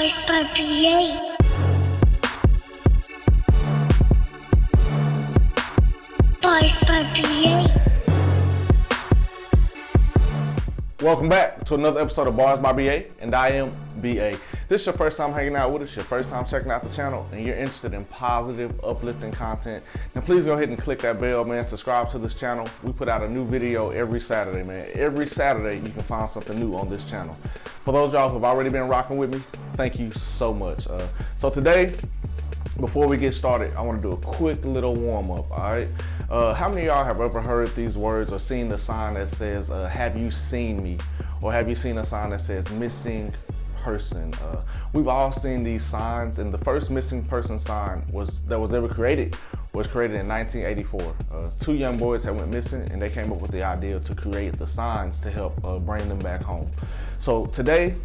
Boys Papier. Boys Papier. Welcome back to another episode of Bars by BA, and I am BA. If this is your first time hanging out with us, your first time checking out the channel, and you're interested in positive, uplifting content, then please go ahead and click that bell, man. Subscribe to this channel. We put out a new video every Saturday, man. Every Saturday, you can find something new on this channel. For those of y'all who have already been rocking with me, thank you so much. So today, before we get started, I want to do a quick little warm-up, all right? How many of y'all have ever heard these words or seen the sign that says, have you seen me? Or have you seen a sign that says missing person? We've all seen these signs, and the first missing person sign that was ever created was created in 1984. Two young boys had went missing, and they came up with the idea to create the signs to help bring them back home. So today,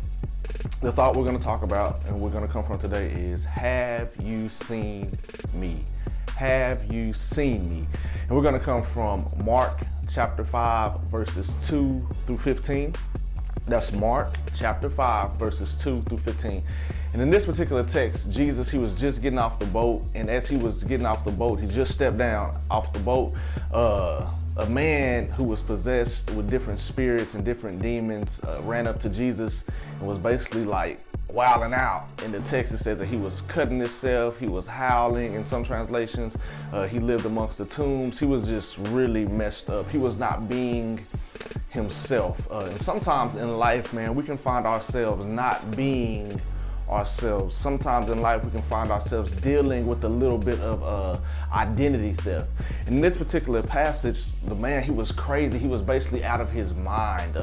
the thought we're going to talk about and we're going to come from today is, have you seen me? Have you seen me? And we're going to come from Mark chapter 5 verses 2 through 15. That's Mark chapter 5 verses 2 through 15. And in this particular text, Jesus, he was just getting off the boat, and as he was getting off the boat, he just stepped down off the boat. A man who was possessed with different spirits and different demons ran up to Jesus and was basically like wilding out. In the text, it says that he was cutting himself, he was howling. In some translations, he lived amongst the tombs. He was just really messed up. He was not being himself. And sometimes in life, man, we can find ourselves not being ourselves. Sometimes in life we can find ourselves dealing with a little bit of identity theft. In this particular passage, the man, he was crazy. He was basically out of his mind.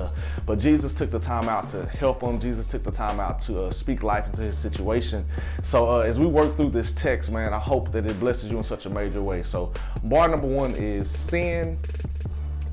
But Jesus took the time out to help him. Jesus took the time out to speak life into his situation. So as we work through this text, man, I hope that it blesses you in such a major way. So bar number one is sin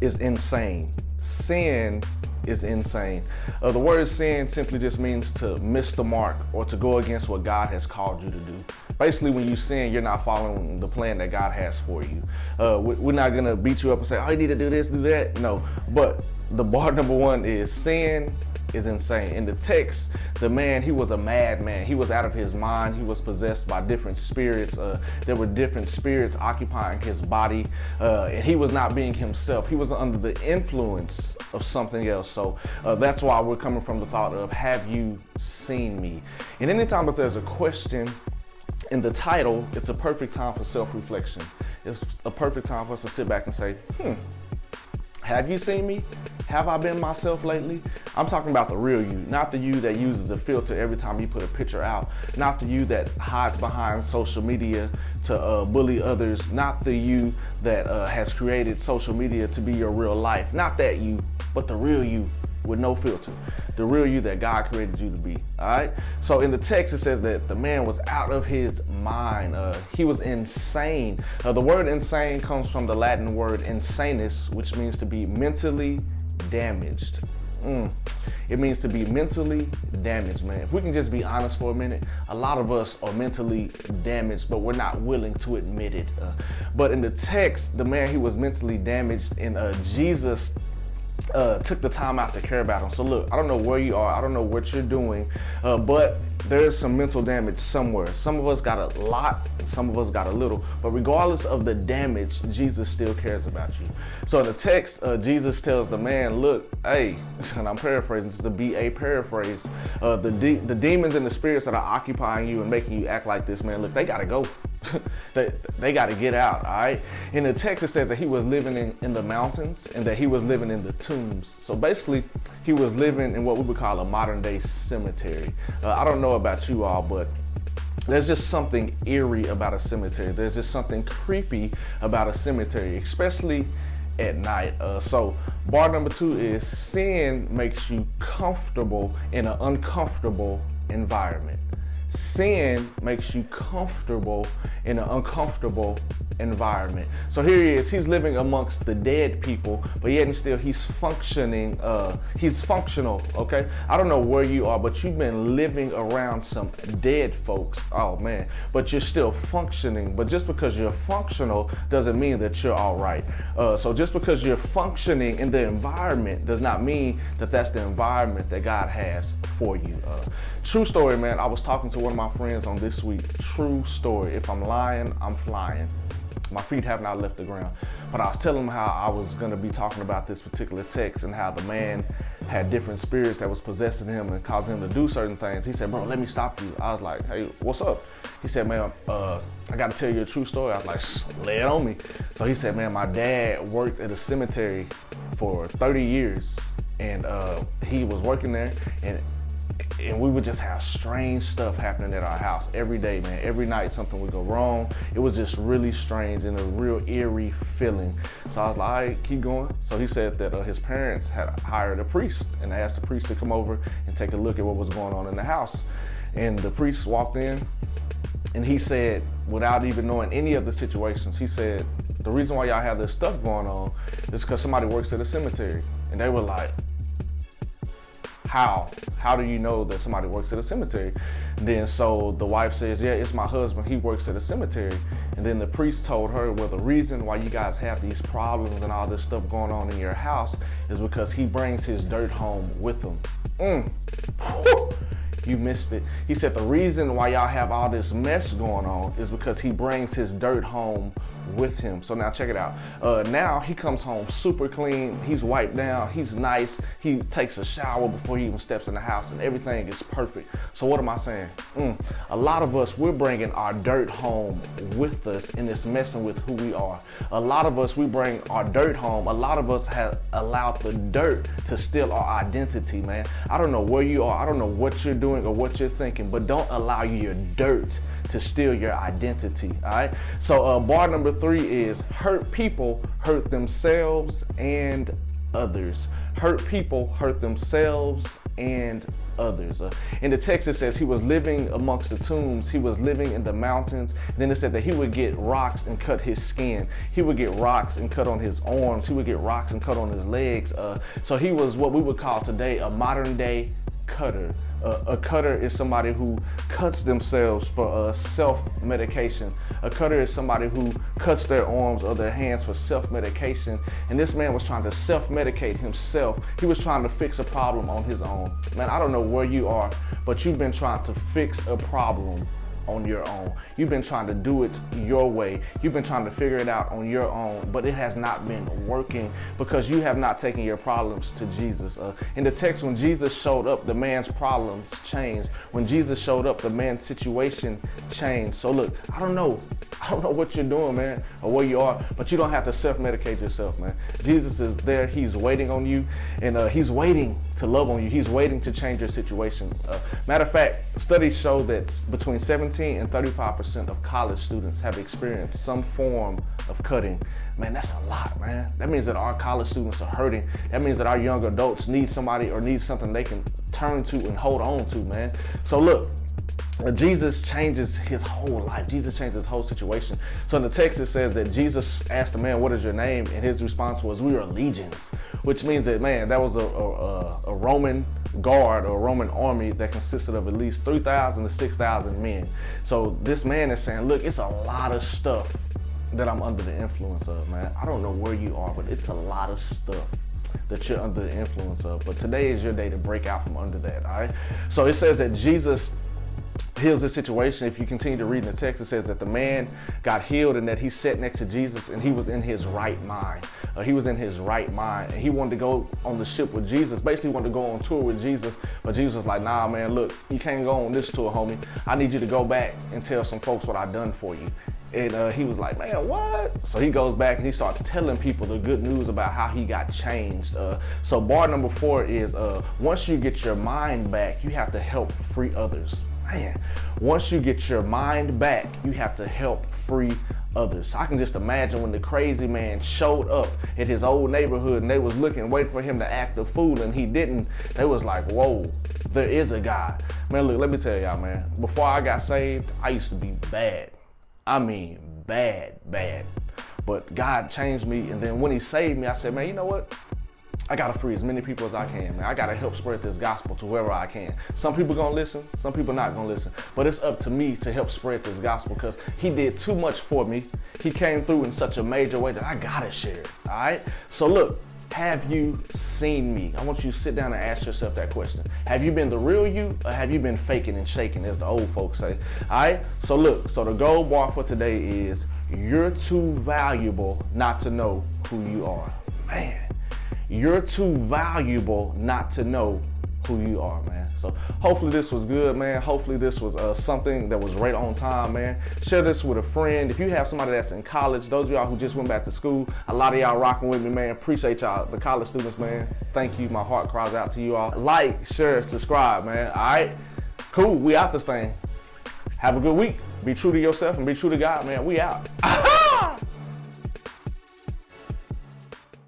is insane. Sin is insane. The word sin simply just means to miss the mark or to go against what God has called you to do. Basically, when you sin, you're not following the plan that God has for you. We're not gonna beat you up and say, oh, you need to do this, do that. No, but the bar number one is sin is insane. In the text, the man, he was a madman. He was out of his mind. He was possessed by different spirits. There were different spirits occupying his body, and he was not being himself. He was under the influence of something else. So that's why we're coming from the thought of, have you seen me? And anytime that there's a question in the title, it's a perfect time for self-reflection. It's a perfect time for us to sit back and say, have you seen me? Have I been myself lately? I'm talking about the real you, not the you that uses a filter every time you put a picture out, not the you that hides behind social media to bully others, not the you that has created social media to be your real life, not that you, but the real you with no filter, the real you that God created you to be, all right? So in the text, it says that the man was out of his mind. He was insane. The word insane comes from the Latin word insanus, which means to be mentally damaged. It means to be mentally damaged, man. If we can just be honest for a minute, a lot of us are mentally damaged, but we're not willing to admit it. But in the text, the man, he was mentally damaged, and Jesus took the time out to care about him. So look, I don't know where you are, I don't know what you're doing, but there's some mental damage somewhere. Some of us got a lot, some of us got a little, but regardless of the damage, Jesus still cares about you. So in the text, Jesus tells the man, look, hey, and I'm paraphrasing, this is the BA paraphrase, the demons and the spirits that are occupying you and making you act like this, man, look, they gotta go. they got to get out, all right? In the text, it says that he was living in the mountains and that he was living in the tombs. So basically, he was living in what we would call a modern day cemetery. I don't know about you all, but there's just something eerie about a cemetery. There's just something creepy about a cemetery, especially at night. So bar number two is, sin makes you comfortable in an uncomfortable environment. Sin makes you comfortable in an uncomfortable environment. So here he is, he's living amongst the dead people, but yet and still he's functioning, he's functional, okay? I don't know where you are, but you've been living around some dead folks, oh man, but you're still functioning. But just because you're functional doesn't mean that you're all right. So just because you're functioning in the environment does not mean that that's the environment that God has for you. True story, man. I was talking to one of my friends on This Week. True story. If I'm lying, I'm flying. My feet have not left the ground. But I was telling him how I was going to be talking about this particular text and how the man had different spirits that was possessing him and causing him to do certain things. He said, bro, let me stop you. I was like, hey, what's up? He said, man, I got to tell you a true story. I was like, lay it on me. So he said, man, my dad worked at a cemetery for 30 years. And he was working there, and we would just have strange stuff happening at our house every day, man. Every night something would go wrong. It was just really strange and a real eerie feeling. So I was like, all right, keep going. So he said that his parents had hired a priest and asked the priest to come over and take a look at what was going on in the house. And the priest walked in and he said, without even knowing any of the situations, he said, the reason why y'all have this stuff going on is because somebody works at a cemetery. And they were like, how? How do you know that somebody works at a cemetery? And then so the wife says, yeah, it's my husband. He works at a cemetery. And then the priest told her, well, the reason why you guys have these problems and all this stuff going on in your house is because he brings his dirt home with him. You missed it. He said the reason why y'all have all this mess going on is because he brings his dirt home with him. So now check it out. Now he comes home super clean. He's wiped down. He's nice. He takes a shower before he even steps in the house and everything is perfect. So what am I saying? A lot of us, we're bringing our dirt home with us and it's messing with who we are. A lot of us, we bring our dirt home. A lot of us have allowed the dirt to steal our identity, man. I don't know where you are. I don't know what you're doing or what you're thinking, but don't allow your dirt to steal your identity, all right? So bar number 3 is hurt people hurt themselves and others. Hurt people hurt themselves and others. In the text it says he was living amongst the tombs, he was living in the mountains. And then it said that he would get rocks and cut his skin. He would get rocks and cut on his arms. He would get rocks and cut on his legs. So he was what we would call today a modern day cutter. A cutter is somebody who cuts themselves for self-medication. A cutter is somebody who cuts their arms or their hands for self-medication. And this man was trying to self-medicate himself. He was trying to fix a problem on his own. Man, I don't know where you are, but you've been trying to fix a problem on your own. You've been trying to do it your way. You've been trying to figure it out on your own, but it has not been working because you have not taken your problems to Jesus. In the text, when Jesus showed up, the man's problems changed. When Jesus showed up, the man's situation changed. So look, I don't know what you're doing, man, or where you are, but you don't have to self-medicate yourself, man. Jesus is there. He's waiting on you, and he's waiting to love on you. He's waiting to change your situation. Matter of fact, studies show that between 17 and 35% of college students have experienced some form of cutting. Man, that's a lot, man. That means that our college students are hurting. That means that our young adults need somebody or need something they can turn to and hold on to, man. So look, Jesus changes his whole life. Jesus changed his whole situation. So in the text it says that Jesus asked the man, what is your name? And his response was, we are legions, which means that, man, that was a Roman guard or a Roman army that consisted of at least 3,000 to 6,000 men. So this man is saying, look, it's a lot of stuff that I'm under the influence of, man. I don't know where you are, but it's a lot of stuff that you're under the influence of. But today is your day to break out from under that, all right? So it says that Jesus heals the situation. If you continue to read in the text, it says that the man got healed and that he sat next to Jesus and he was in his right mind. He was in his right mind and he wanted to go on the ship with Jesus, basically wanted to go on tour with Jesus, but Jesus was like, nah, man, look, you can't go on this tour, homie. I need you to go back and tell some folks what I done for you. And he was like, man, what? So he goes back and he starts telling people the good news about how he got changed. So bar number 4 is once you get your mind back, you have to help free others. Man, once you get your mind back, you have to help free others. I can just imagine when the crazy man showed up at his old neighborhood and they was looking, waiting for him to act a fool and he didn't. They was like, whoa, there is a God. Man, look, let me tell y'all, man, before I got saved, I used to be bad. I mean, bad. But God changed me, and then when he saved me, I said, man, you know what? I gotta free as many people as I can, man. I gotta help spread this gospel to whoever I can. Some people gonna listen, some people not gonna listen. But it's up to me to help spread this gospel because he did too much for me. He came through in such a major way that I gotta share it, all right? So look, have you seen me? I want you to sit down and ask yourself that question. Have you been the real you, or have you been faking and shaking, as the old folks say? All right, so look, so the gold bar for today is you're too valuable not to know who you are. Man, you're too valuable not to know who you are, man. So hopefully this was good, man. Hopefully this was something that was right on time, man. Share this with a friend. If you have somebody that's in college, those of y'all who just went back to school, a lot of y'all rocking with me, man. Appreciate y'all, the college students, man. Thank you. My heart cries out to you all. Like, share, subscribe, man. All right, cool. We out this thing. Have a good week. Be true to yourself and be true to God, man. We out.